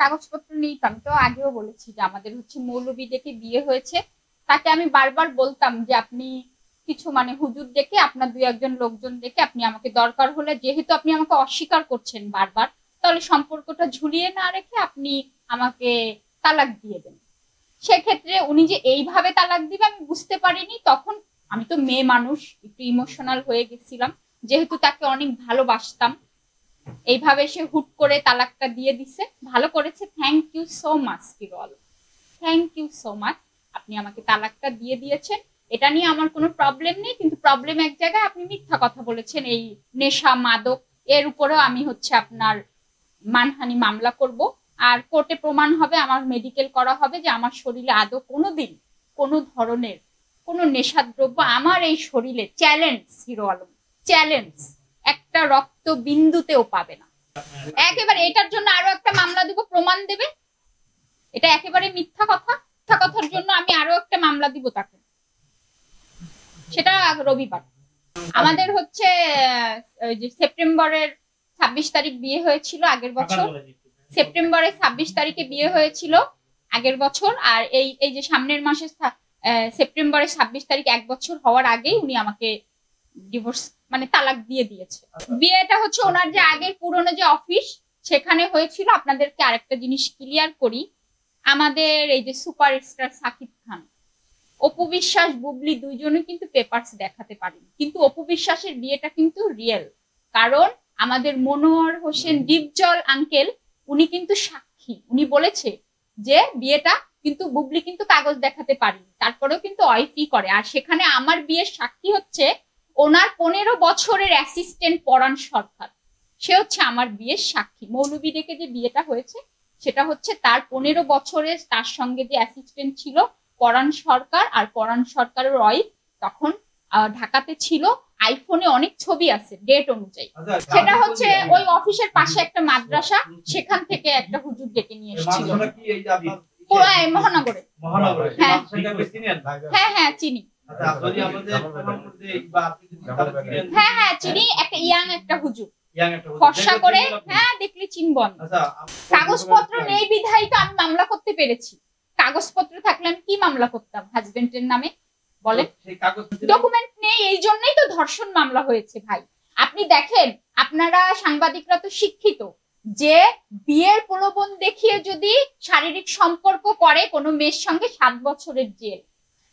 কাগজপত্র নিতাম তো আগেও বলেছি যে আমাদের হচ্ছে মৌলবি ডেকে বিয়ে হয়েছে। তাকে আমি বারবার বলতাম যে আপনি কিছু মানে হুজুর ডেকে আপনার দুই একজন লোকজন ডেকে আপনি আমাকে দরকার হলে, যেহেতু আপনি আমাকে অস্বীকার করছেন বারবার, তাহলে সম্পর্কটা ঝুলিয়ে না রেখে আপনি আমাকে তালাক দিয়ে দেন। সেক্ষেত্রে উনি যে এইভাবে তালাক দিবে আমি বুঝতে পারিনি। তখন আমি তো মেয়ে মানুষ, একটু ইমোশনাল হয়ে গেছিলাম, যেহেতু তাকে অনেক ভালোবাসতাম। এইভাবে সে হুট করে তালাকটা দিয়ে দিছে। ভালো করেছে, thank you so much hero, thank you so much. আপনি আমাকে তালাকটা দিয়ে দিয়েছেন, এটা নিয়ে আমার কোনো প্রবলেম নেই। কিন্তু প্রবলেম এক জায়গায়, আপনি মিথ্যা কথা বলেছেন এই নেশা মাদক এর উপরেও আমি হচ্ছে আপনার মানহানি মামলা করব। আর কোর্টে প্রমাণ হবে, আমার মেডিকেল করা হবে যে আমার শরীরে আদৌ কোনোদিন কোনো ধরনের কোনো নেশাদ্রব্য আমার এই শরীরে, চ্যালেঞ্জ হিরো আলম, চ্যালেঞ্জ, একটা রক্ত বিন্দুতেও পাবে না। একেবারে এটার জন্য আরো একটা মামলা দিব, প্রমাণ দেবে এটা একেবারে মিথ্যা কথা। মিথ্যা কথার জন্য আমি আরো একটা মামলা দিব তাকে। সেটা রবিবার। আমাদের হচ্ছে যে সেপ্টেম্বরের 26 তারিখ বিয়ে হয়েছিল আগের বছর, সেপ্টেম্বরের 26 তারিখে বিয়ে হয়েছিল আগের বছর। আর এই যে সামনের মাসে সেপ্টেম্বরের 26 তারিখ, এক বছর হওয়ার আগেই উনি আমাকে ডিভোর্স মানে তালাক দিয়ে দিয়েছে। বিয়েটা হচ্ছে ওনার যে আগের পুরনো যে অফিস সেখানে হয়েছিল। আপনাদেরকে আরেকটা জিনিস ক্লিয়ার করি, আমাদের এই যে সুপারস্টার সাকিব খান, অপু বিশ্বাস, বুবলি দুইজনই কিন্তু পেপারস দেখাতে পারেনি, কিন্তু অপু বিশ্বাসের বিয়েটা কিন্তু রিয়েল। কারণ আমাদের মনোয়ার হোসেন ডিপজল আঙ্কেল উনি কিন্তু সাক্ষী, উনি বলেছে যে বিয়েটা কিন্তু বুবলি কিন্তু কাগজ দেখাতে পারেনি, তারপরেও কিন্তু ওয়াইফই করে। আর সেখানে আমার বিয়ের সাক্ষী হচ্ছে ওনার 15 বছরের অ্যাসিস্ট্যান্ট পরাণ সরকার, সে হচ্ছে আমার বিয়ের সাক্ষী। মৌলবি ডেকে যে বিয়েটা হয়েছে সেটা হচ্ছে তার 15 বছরের, তার সঙ্গে যে অ্যাসিস্ট্যান্ট ছিল পরাণ সরকার, আর পরাণ সরকারের ওয়াইফ তখন ঢাকাতে ছিল। আইফোনে অনেক ছবি আছে ডেট অনুযায়ী। সেটা হচ্ছে ওই অফিসের পাশে একটা মাদ্রাসা, সেখান থেকে একটা হুজুর ডেকে নিয়ে এসেছিল মহানগরে। হ্যাঁ হ্যাঁ চিনি, হ্যাঁ হ্যাঁ চিনি, একটা ইয়াং একটা হুজুর, ফর্সা করে, হ্যাঁ দেখলে চিনব। কাগজপত্র নেই বিধায় তো আমি মামলা করতে পেরেছি। কাগজপত্র থাকলে আমি কি মামলা করতাম হাজবেন্ডের নামে বলেন? ডকুমেন্ট নেই, এই জন্যই তো ধর্ষণ মামলা হয়েছে ভাই। আপনি দেখেন, আপনারা সাংবাদিকরা তো শিক্ষিত, যে বিয়ের প্রলোভন দেখিয়ে যদি শারীরিক সম্পর্ক করে কোনো মেয়ের সঙ্গে 7 বছরের জেল।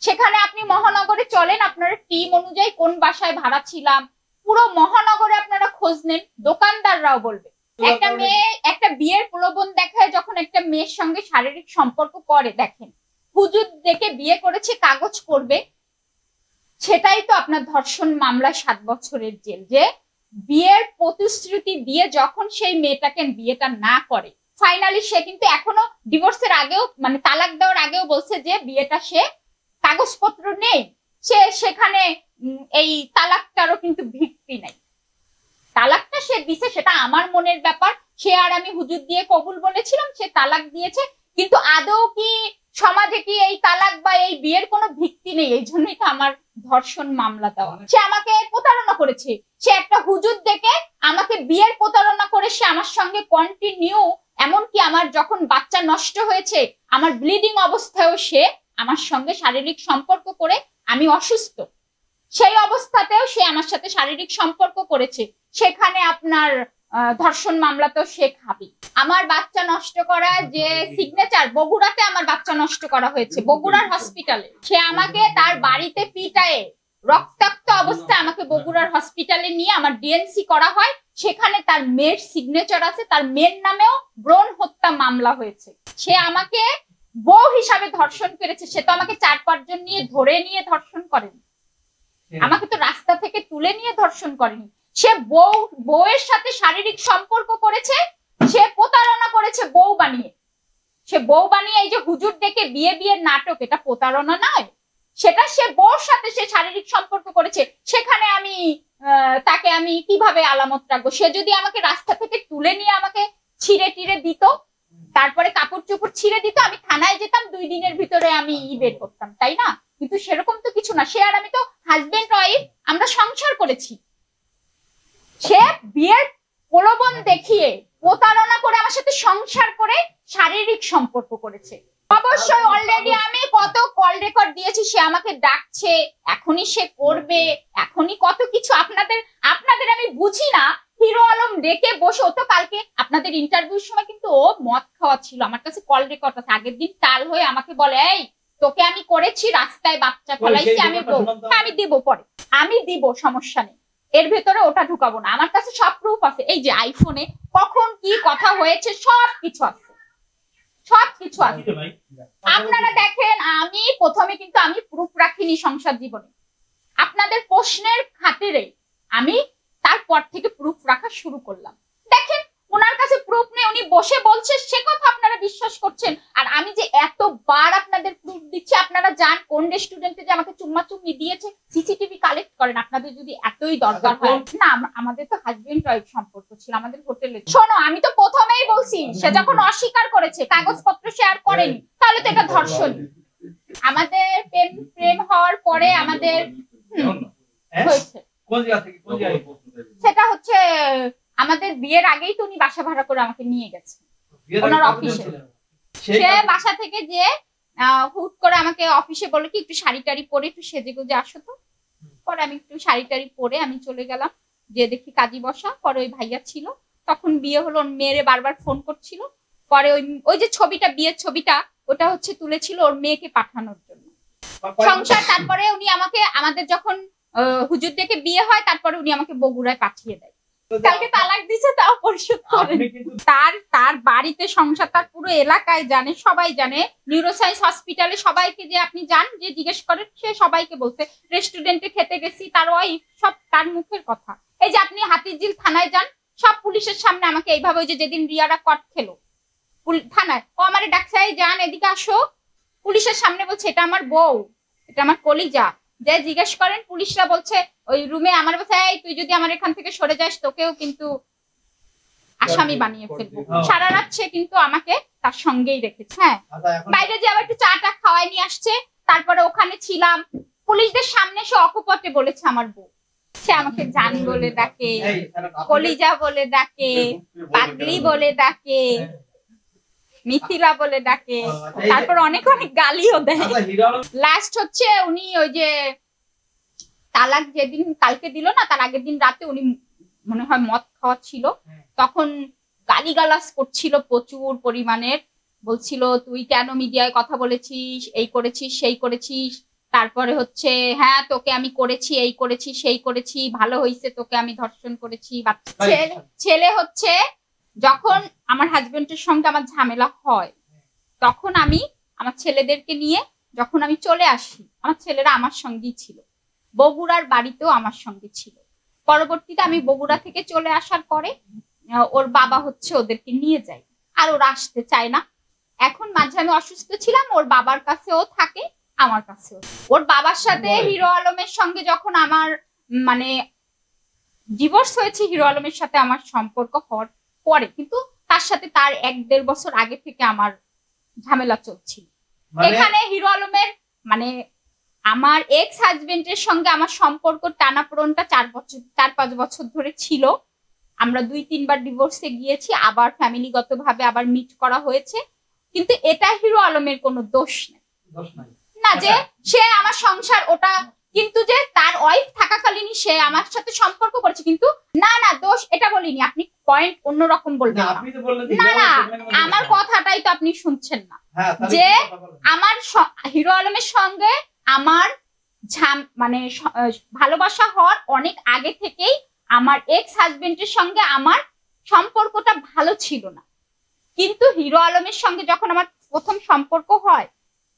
সেখানে আপনি মহানগরে চলেন, আপনারা টিম অনুযায়ী কোন বাসায় ভাড়া ছিলাম, পুরো মহানগরে আপনারা খোঁজ নেন, দোকানদাররাও বলবে একটা মেয়ে একটা বিয়ের প্রলোভন দেখায় যখন একটা মেয়ের সঙ্গে শারীরিক সম্পর্ক করে, দেখেন হুজুর দেখে বিয়ে করেছে, কাগজ করবে, সেটাই তো আপনার ধর্ষণ মামলা 7 বছরের জেল। যে বিয়ের প্রতিশ্রুতি দিয়ে যখন সেই মেয়েটাকে বিয়েটা না করে, ফাইনালি সে কিন্তু এখনো ডিভোর্সের আগেও মানে তালাক দেওয়ার আগেও বলছে যে বিয়েটা সে কাগজপত্র নেই, সে সেখানে এই তালাকটারও কিন্তু ভিত্তি নাই। তালাকটা সে দিছে সেটা আমার মনের ব্যাপার, সে আর আমি হুজুর দিয়ে কবুল বলেছিলাম, সে তালাক দিয়েছে। কিন্তু আদৌ কি সমাজে কি এই তালাক বা এই বিয়ের কোনো ভিত্তি নেই? এই জন্যই তো আমার ধর্ষণ মামলা দেওয়া। সে আমাকে প্রতারণা করেছে, সে একটা হুজুর দেখে আমাকে বিয়ের প্রতারণা করে সে আমার সঙ্গে কন্টিনিউ, এমনকি আমার যখন বাচ্চা নষ্ট হয়েছে, আমার ব্লিডিং অবস্থায়ও সে আমার সঙ্গে শারীরিক সম্পর্ক করে, আমি অসুস্থ সেই অবস্থাতেও সে আমার সাথে শারীরিক সম্পর্ক করেছে। সেখানে আপনার ধর্ষণ মামলাতেও সে খাবি। আমার বাচ্চা নষ্ট করা যে সিগনেচার, বগুড়াতে আমার বাচ্চা নষ্ট করা হয়েছে, বগুড়ার হসপিটালে। সে আমাকে তার বাড়িতে পিটায়ে রক্তাক্ত অবস্থায় আমাকে বগুড়ার হসপিটালে নিয়ে আমার ডিএনসি করা হয়, সেখানে তার মেয়ের সিগনেচার আছে, তার মেয়ের নামেও ব্রণ হত্যা মামলা হয়েছে। সে আমাকে বউ হিসাবে ধর্ষণ করেছে, সে তো আমাকে 4-5 জন নিয়ে ধরে নিয়ে ধর্ষণ করেনি, আমাকে তো রাস্তা থেকে তুলে নিয়ে ধর্ষণ করেনি। সে বউয়ের সাথে শারীরিক সম্পর্ক করেছে, সে প্রতারণা করেছে বউ বানিয়ে। সে বউ বানিয়ে এই যে হুজুর ডেকে বিয়ের নাটক, এটা প্রতারণা নয়? সেটা সে বউর সাথে সে শারীরিক সম্পর্ক করেছে, সেখানে আমি তাকে আমি কিভাবে আলামত রাখবো? সে যদি আমাকে রাস্তা থেকে তুলে নিয়ে আমাকে ছিঁড়ে টিড়ে দিত, তারপরে কাপড় চোপড় ছিঁড়ে দিত, আমি থানায় যেতাম, 2 দিনের ভিতরে আমি বের করতাম, তাই না? কিন্তু সেরকম তো কিছু না। সে আর আমি তো হাজবেন্ড ওয়াইফ, আমরা সংসার করেছি। সে বিয়ের প্রলোভন দেখিয়ে প্রতারণা করে আমার সাথে সংসার করে শারীরিক সম্পর্ক করেছে। অবশ্যই অলরেডি আমি কত কল রেকর্ড দিয়েছি, সে আমাকে ডাকছে, এখনই সে করবে, এখনই কত কিছু। আপনাদের আমি বুঝি না, হিরো আলম ডেকে বসে, ও তো কালকে আপনাদের ইন্টারভিউর সময় কিন্তু ও মদ খাওয়া ছিল, আমার কাছে কল রেকর্ড আছে। আগের দিন টাল হয়ে আমাকে বলে, এই তোকে আমি করেছি, রাস্তায় বাচ্চা ফলাইছি, আমি দিব, পরে আমি দিব, সমস্যা নেই, এর ভেতরে ওটা ঢুকাবো না, আমার কাছে সব প্রুফ আছে। এই যে আইফোনে কখন কি কথা হয়েছে সবকিছু আছে, সবকিছু আছে। আপনারা দেখেন, আমি প্রথমে কিন্তু আমি প্রুফ রাখিনি সংসার জীবনে, আপনাদের প্রশ্নের খাতিরে আমি তারপর থেকে প্রুফ রাখা শুরু করলাম। দেখেন ওনার কাছে প্রুফ নেই, উনি বসে বলছে, সে কথা আপনারা বিশ্বাস করছেন। আর আমি যে এতবার আপনাদের প্রুফ দিচ্ছি, আপনারা জান কোন রেস্টুরেন্টে যে আমাকে চুম্মা চুম্মি দিয়েছে, সিসিটিভি কালেক্ট করেন আপনাদের যদি এতই দরকার হয়। না, আমাদের তো হাজবেন্ড ওয়াইফ সম্পর্ক ছিল আমাদের হোটেলে। শোনো, আমি তো প্রথমেই বলছি, সে যখন অস্বীকার করেছে, কাগজপত্র শেয়ার করেনি, তাহলে তো এটা ধর্ষণ। আমাদের প্রেম হওয়ার পরে আমাদের হয়েছে, সেটা হচ্ছে আমাদের বিয়ের আগেই তো উনি বাসা ভাড়া করে আমাকে নিয়ে গেছে ওনার অফিসে। সে বাসা থেকে যে হুট করে আমাকে অফিসে বলে কি একটু শাড়ি টাড়ি পরে একটু সেজে গুজে আসো তো। পরে আমি একটু শাড়ি টাড়ি পরে আমি চলে গেলাম, যে দেখি কাজী বসা। পরে ওই ভাইয়া ছিল, তখন বিয়ে হলো, মেয়েরে বারবার ফোন করছিল। পরে ওই যে ছবিটা, বিয়ের ছবিটা, ওটা হচ্ছে তুলেছিল ওর মেয়েকে পাঠানোর জন্য সংসার। তারপরে উনি আমাকে, আমাদের যখন হুজুর ডেকে বিয়ে হয়, তারপরে উনি আমাকে বগুড়ায় পাঠিয়ে দেয়। কালকে তালাক দিছে, তাও পরিশোধ করে। তার বাড়িতে সংসার, তার পুরো এলাকায় জানে, সবাই জানে। নিউরোসায়েন্স হসপিটালে সবাইকে যে আপনি যান, যে জিজ্ঞেস করেন, সে সবাইকে বলছে। রেস্টুরেন্টে খেতে গেছি, তার ওয়াইফ, সব তার মুখের কথা। এই যে আপনি হাতিঝিল থানায় যান, সব পুলিশের সামনে আমাকে এইভাবে, ওই যে যেদিন রিয়ারা কট খেলো থানায়, ও আমারে ডাকছে, যান এদিকে আসো, পুলিশের সামনে বলছে এটা আমার বউ, এটা আমার কলিজা। যে জিজ্ঞেস করেন, পুলিশরা বলছে ওই রুমে আমার বলছে, এই তুই যদি আমার এখান থেকে সরে যাস, তোকেও কিন্তু আসামি বানিয়ে ফেলবো। সারা রাত সে কিন্তু আমাকে তার সঙ্গেই রেখেছে। হ্যাঁ, বাইরে যে আবার একটু চাটা খাওয়াই নিয়ে আসছে। তারপরে ওখানে ছিলাম, পুলিশদের সামনে সে অকপটে বলেছে আমার বউ। সে আমাকে জান বলে ডাকে, কলিজা বলে ডাকে, পাগলি বলে ডাকে, মিথিলা বলে ডাকে, তারপর অনেক অনেক গালিও দেয়। লাস্ট হচ্ছে উনি ওই যে তালাক যেদিন কালকে দিল না, তার আগের দিন রাতে উনি মনে হয় মদ খাওয়া ছিল, তখন গালিগালাজ করছিল প্রচুর পরিমাণের। বলছিল তুই কেন মিডিয়ায় কথা বলেছিস, এই করেছিস সেই করেছিস। তারপরে হচ্ছে হ্যাঁ তোকে আমি করেছি, এই করেছি সেই করেছি, ভালো হয়েছে তোকে আমি ধর্ষণ করেছি। ছেলে হচ্ছে যখন আমার হাজবেন্ডের সঙ্গে আমার ঝামেলা হয়, তখন আমি আমার ছেলেদেরকে নিয়ে যখন আমি চলে আসি, আমার ছেলেরা আমার সঙ্গেই ছিল, বগুড়ার বাড়িতেও আমার সঙ্গে ছিল। পরবর্তীতে আমি বগুড়া থেকে চলে আসার পরে ওর বাবা হচ্ছে ওদেরকে নিয়ে যায়, আর ওরা আসতে চায় না। এখন মাঝে আমি অসুস্থ ছিলাম, ওর বাবার কাছেও থাকে, আমার কাছেও। ওর বাবার সাথে হিরো আলমের সঙ্গে যখন আমার মানে ডিভোর্স হয়েছে, হিরো আলমের সাথে আমার সম্পর্ক হওয়ার পরে, কিন্তু তার সাথে তার 1-1.5 বছর আগে থেকে আমার ঝামেলা চলছিল। এখানে হিরো আলমের মানে আমার এক্স হাজবেন্ডের সঙ্গে আমার সম্পর্ক টানাপোড়েনটা 4-5 বছর ধরে ছিল। আমরা 2-3 বার ডিভোর্সে গিয়েছি, আবার ফ্যামিলিগত ভাবে আবার মিট করা হয়েছে, কিন্তু এটা হিরো আলমের কোনো দোষ নেই না, যে সে আমার সংসার ওটা, কিন্তু যে তার ওয়াইফ থাকাকালীনই সে আমার সাথে সম্পর্ক করেছে, কিন্তু না না দোষ এটা বলিনি। আপনি পয়েন্ট অন্যরকম বলবেন না, না আমার কথাটাই তো আপনি শুনছেন না, যে আমার হিরো আলমের সঙ্গে আমার মানে ভালোবাসা হওয়ার অনেক আগে থেকেই আমার এক্স হাজবেন্ডের সঙ্গে আমার সম্পর্কটা ভালো ছিল না। কিন্তু হিরো আলমের সঙ্গে যখন আমার প্রথম সম্পর্ক হয়,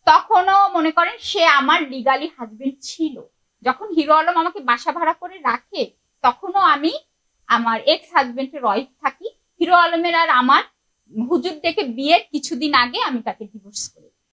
তখনও মনে করেন সে আমার লিগালি হাজবেন্ড ছিল। যখন হিরো আলম আমাকে বাসা ভাড়া করে রাখে, তখনও আমি আমার এক্স হাজবেন্ডের ওয়াইফ থাকি। হিরো আলমের আর আমার হুজুর থেকে বিয়ের কিছুদিন আগে আমি তাকে ডিভোর্স